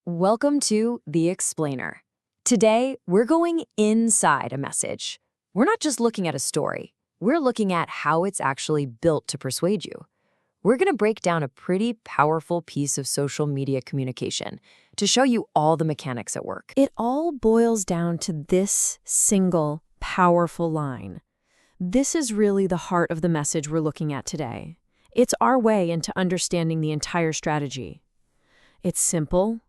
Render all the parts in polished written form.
Welcome to The Explainer. Today, we're going inside a message. We're not just looking at a story. We're looking at how it's actually built to persuade you. We're going to break down a pretty powerful piece of social media communication to show you all the mechanics at work. It all boils down to this single, powerful line. This is really the heart of the message we're looking at today. It's our way into understanding the entire strategy. It's simple,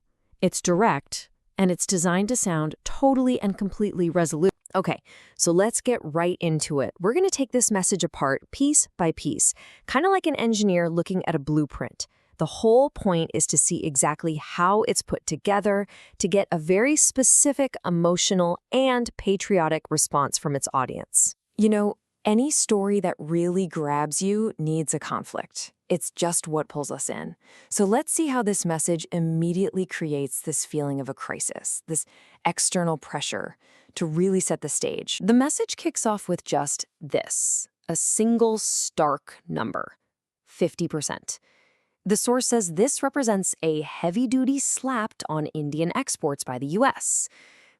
it's direct, and it's designed to sound totally and completely resolute. Okay, so let's get right into it. We're going to take this message apart piece by piece, kind of like an engineer looking at a blueprint. The whole point is to see exactly how it's put together to get a very specific emotional and patriotic response from its audience. You know, any story that really grabs you needs a conflict. It's just what pulls us in. So let's see how this message immediately creates this feeling of a crisis, this external pressure to really set the stage. The message kicks off with just this, a single stark number, 50%. The source says this represents a heavy-duty slap on Indian exports by the U.S.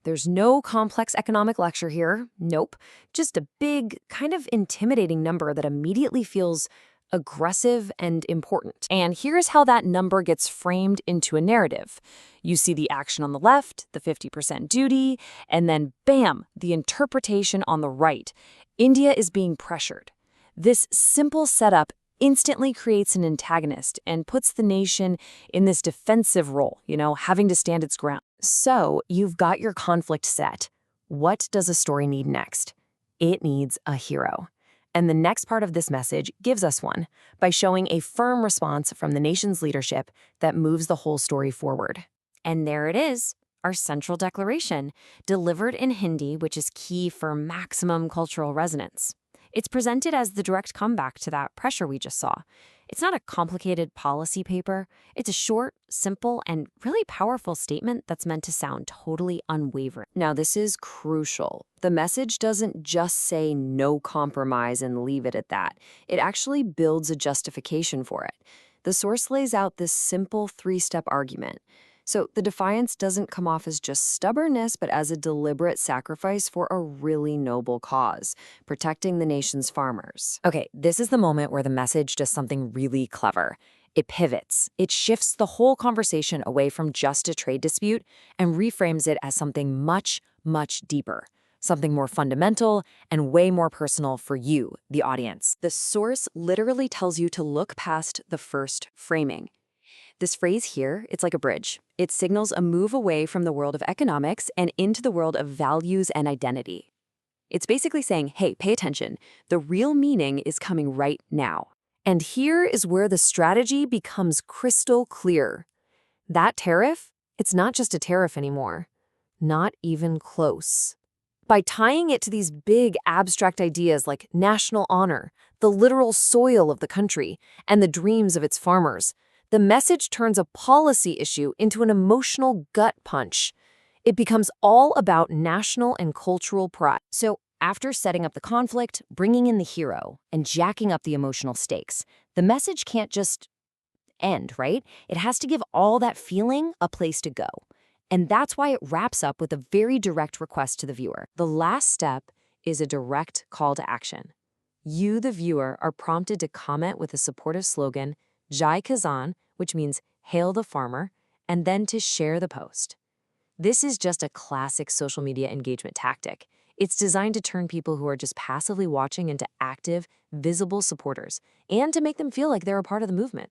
There's no complex economic lecture here. Nope. Just a big, kind of intimidating number that immediately feels aggressive and important. And here's how that number gets framed into a narrative. You see the action on the left, the 50% duty, and then bam, the interpretation on the right. India is being pressured. This simple setup instantly creates an antagonist and puts the nation in this defensive role, having to stand its ground. So you've got your conflict set. What does a story need next? It needs a hero. And the next part of this message gives us one by showing a firm response from the nation's leadership that moves the whole story forward. And there it is, our central declaration, delivered in Hindi, which is key for maximum cultural resonance. It's presented as the direct comeback to that pressure we just saw. It's not a complicated policy paper. It's a short, simple, and really powerful statement that's meant to sound totally unwavering. Now, this is crucial. The message doesn't just say no compromise and leave it at that. It actually builds a justification for it. The source lays out this simple three-step argument. So the defiance doesn't come off as just stubbornness, but as a deliberate sacrifice for a really noble cause, protecting the nation's farmers. Okay, this is the moment where the message does something really clever. It pivots. It shifts the whole conversation away from just a trade dispute and reframes it as something much, much deeper, something more fundamental and way more personal for you, the audience. The source literally tells you to look past the first framing. This phrase here, it's like a bridge. It signals a move away from the world of economics and into the world of values and identity. It's basically saying, hey, pay attention. The real meaning is coming right now. And here is where the strategy becomes crystal clear. That tariff, it's not just a tariff anymore. Not even close. By tying it to these big abstract ideas like national honor, the literal soil of the country, and the dreams of its farmers, the message turns a policy issue into an emotional gut punch. It becomes all about national and cultural pride. So after setting up the conflict, bringing in the hero, and jacking up the emotional stakes, the message can't just end, right? It has to give all that feeling a place to go. And that's why it wraps up with a very direct request to the viewer. The last step is a direct call to action. You, the viewer, are prompted to comment with a supportive slogan, Jai Kisan, which means hail the farmer, and then to share the post. This is just a classic social media engagement tactic. It's designed to turn people who are just passively watching into active, visible supporters, and to make them feel like they're a part of the movement.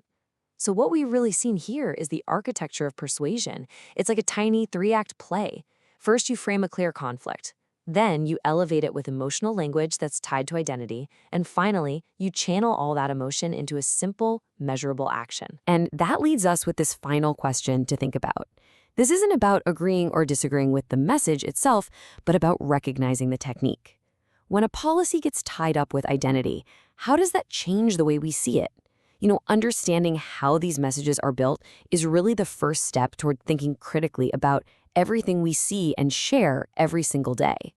So what we've really seen here is the architecture of persuasion. It's like a tiny three-act play. First, you frame a clear conflict. Then you elevate it with emotional language that's tied to identity. And finally, you channel all that emotion into a simple, measurable action. And that leads us with this final question to think about. This isn't about agreeing or disagreeing with the message itself, but about recognizing the technique. When a policy gets tied up with identity, how does that change the way we see it? Understanding how these messages are built is really the first step toward thinking critically about everything we see and share every single day.